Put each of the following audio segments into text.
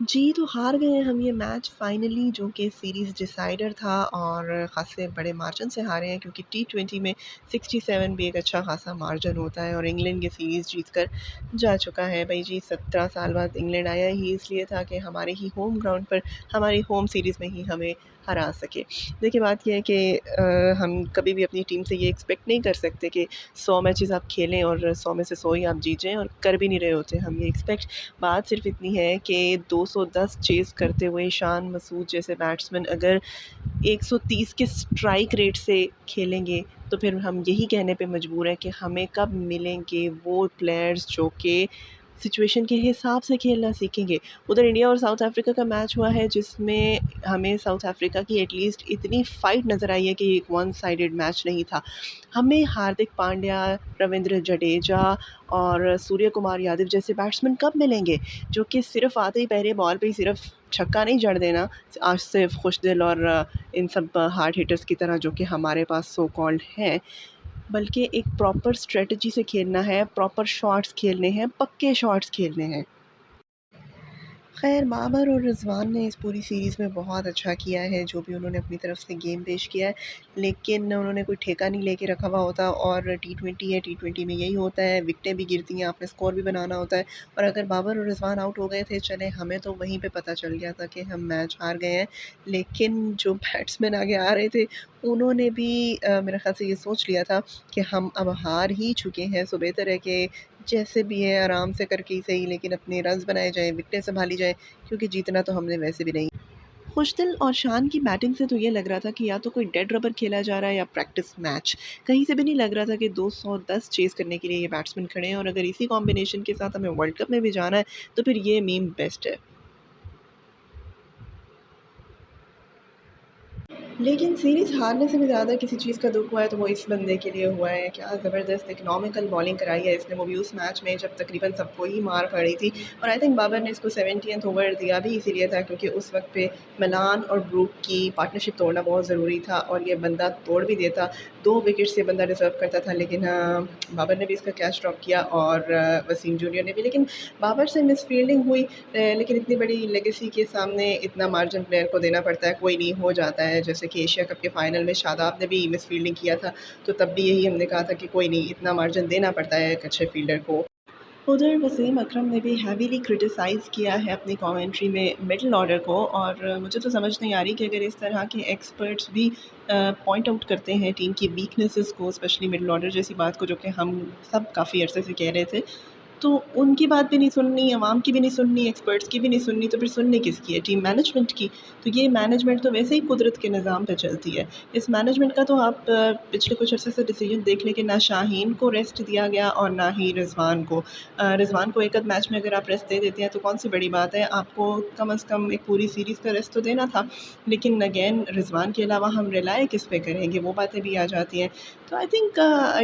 जी, तो हार गए हम ये मैच फाइनली जो कि सीरीज़ डिसाइडर था और ख़ासे बड़े मार्जिन से हारे हैं क्योंकि टी20 में 67 भी एक अच्छा ख़ासा मार्जिन होता है और इंग्लैंड ये सीरीज़ जीत कर जा चुका है। भई जी 17 साल बाद इंग्लैंड आया ही इसलिए था कि हमारे ही होम ग्राउंड पर हमारी होम सीरीज़ में ही हमें हरा सके। देखिए बात ये है कि हम कभी भी अपनी टीम से ये एक्सपेक्ट नहीं कर सकते कि 100 मैचेज़ आप खेलें और 100 में से 100 ही आप जीत जाएँ और कर भी नहीं रहे होते। हम ये एक्सपेक्ट बात सिर्फ़ इतनी है कि 210 चेज़ करते हुए ईशान मसूद जैसे बैट्समैन अगर 130 के स्ट्राइक रेट से खेलेंगे, तो फिर हम यही कहने पे मजबूर हैं कि हमें कब मिलेंगे वो प्लेयर्स जो कि सिचुएशन के हिसाब से खेलना सीखेंगे। उधर इंडिया और साउथ अफ्रीका का मैच हुआ है जिसमें हमें साउथ अफ्रीका की एटलीस्ट इतनी फ़ाइट नज़र आई है कि एक वन साइडेड मैच नहीं था। हमें हार्दिक पांड्या, रवींद्र जडेजा और सूर्य कुमार यादव जैसे बैट्समैन कब मिलेंगे, जो कि सिर्फ़ आते ही पहले बॉल पे ही सिर्फ़ छक्का नहीं जड़ देना, आसिफ, खुशदिल और इन सब हार्ड हिटर्स की तरह जो कि हमारे पास सो कॉल्ड हैं, बल्कि एक प्रॉपर स्ट्रैटेजी से खेलना है, प्रॉपर शॉट्स खेलने हैं, पक्के शॉट्स खेलने हैं। ख़ैर बाबर और रिज़वान ने इस पूरी सीरीज़ में बहुत अच्छा किया है, जो भी उन्होंने अपनी तरफ से गेम पेश किया है, लेकिन उन्होंने कोई ठेका नहीं लेके रखा हुआ होता और टी20 है, टी20 में यही होता है, विकेटें भी गिरती हैं, आपने स्कोर भी बनाना होता है और अगर बाबर और रिज़वान आउट हो गए थे, चलें हमें तो वहीं पे पता चल गया था कि हम मैच हार गए हैं, लेकिन जो बैट्समैन आगे आ रहे थे, उन्होंने भी मेरे ख़्याल से ये सोच लिया था कि हम अब हार ही चुके हैं, सो बेहतर है कि जैसे भी है आराम से करके ही सही लेकिन अपने रन्स बनाए जाएँ, विकेटें सँभाली जाएँ क्योंकि जीतना तो हमने वैसे भी नहीं। खुशदिल और शान की बैटिंग से तो ये लग रहा था कि या तो कोई डेड रबर खेला जा रहा है या प्रैक्टिस मैच। कहीं से भी नहीं लग रहा था कि 210 चेज़ करने के लिए ये बैट्समैन खड़े हैं और अगर इसी कॉम्बिनेशन के साथ हमें वर्ल्ड कप में भी जाना है, तो फिर ये मीम बेस्ट है। लेकिन सीरीज़ हारने से भी ज़्यादा किसी चीज़ का दुःख हुआ है तो वो इस बंदे के लिए हुआ है। क्या ज़बरदस्त इकनॉमिकल बॉलिंग कराई है इसने, वो भी उस मैच में जब तकरीबन सबको ही मार पड़ी थी और आई थिंक बाबर ने इसको 70th ओवर दिया भी इसीलिए था क्योंकि उस वक़्त पे मिलान और ब्रूक की पार्टनरशिप तोड़ना बहुत ज़रूरी था और ये बंदा तोड़ भी देता। 2 विकेट्स ये बंदा डिज़र्व करता था लेकिन बाबर ने भी इसका कैच ड्रॉप किया और वसीम जूनियर ने भी। लेकिन बाबर से मिसफ़ील्डिंग हुई लेकिन इतनी बड़ी लेगेसी के सामने इतना मार्जिन प्लेयर को देना पड़ता है, कोई नहीं हो जाता है। जैसे कि एशिया कप के फाइनल में शादाब ने भी मिसफ़ील्डिंग किया था, तो तब भी यही हमने कहा था कि कोई नहीं, इतना मार्जिन देना पड़ता है एक अच्छे फ़ील्डर को। उधर वसीम अकरम ने भी हेवीली क्रिटिसाइज़ किया है अपनी कमेंट्री में मिडल ऑर्डर को और मुझे तो समझ नहीं आ रही कि अगर इस तरह के एक्सपर्ट्स भी पॉइंट आउट करते हैं टीम की वीकनेसेस को, स्पेशली मिडल ऑर्डर जैसी बात को, जो कि हम सब काफ़ी अरसे से कह रहे थे, तो उनकी बात भी नहीं सुननी, अवाम की भी नहीं सुननी, एक्सपर्ट्स की भी नहीं सुननी, तो फिर सुननी किसकी है? टीम मैनेजमेंट की। तो ये मैनेजमेंट तो वैसे ही कुदरत के निज़ाम पे चलती है। इस मैनेजमेंट का तो आप पिछले कुछ अरसे से डिसीजन देख लें कि ना शाहीन को रेस्ट दिया गया और ना ही रिज़वान को। रिज़वान को एक आध मैच में अगर आप रेस्ट दे देते हैं तो कौन-सी बड़ी बात है, आपको कम से कम एक पूरी सीरीज़ का रेस्ट तो देना था। लेकिन अगेन रिज़वान के अलावा हम रिलाय किस पे करेंगे, वो बातें भी आ जाती हैं। तो आई थिंक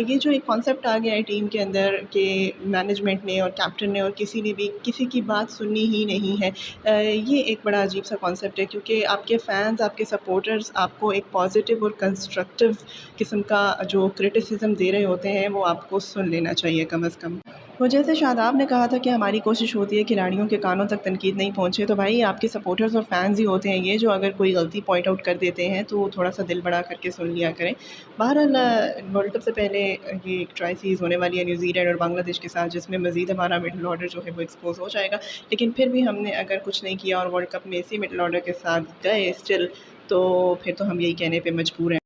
ये जो एक कॉन्सेप्ट आ गया है टीम के अंदर कि मैनेजमेंट ने और कैप्टन ने और किसी ने भी किसी की बात सुननी ही नहीं है, ये एक बड़ा अजीब-सा कॉन्सेप्ट है क्योंकि आपके फैन्स, आपके सपोर्टर्स आपको एक पॉज़िटिव और कंस्ट्रक्टिव किस्म का जो क्रिटिसिज़्म दे रहे होते हैं, वो आपको सुन लेना चाहिए कम से कम। वो जैसे शादाब ने कहा था कि हमारी कोशिश होती है खिलाड़ियों के कानों तक तनकीद नहीं पहुँचे, तो भाई आपके सपोर्टर्स और फैन्स ही होते हैं ये जो अगर कोई गलती पॉइंट आउट कर देते हैं, तो थोड़ा-सा दिल बड़ा करके सुन लिया करें। बहरहाल वर्ल्ड कप से पहले ये एक ट्राई सीरीज़ होने वाली है न्यूज़ीलैंड और बांग्लादेश के साथ जिसमें मज़ीद हमारा मिडल ऑर्डर जो है वो एक्सपोज़ हो जाएगा। लेकिन फिर भी हमने अगर कुछ नहीं किया और वर्ल्ड कप में इसी मिडल ऑर्डर के साथ गए स्टिल, तो फिर तो हम यही कहने पे मजबूर हैं।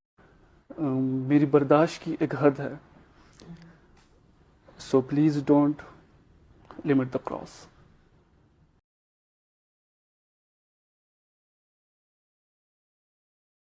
मेरी बर्दाश्त की एक हद है, so please don't limit the cross.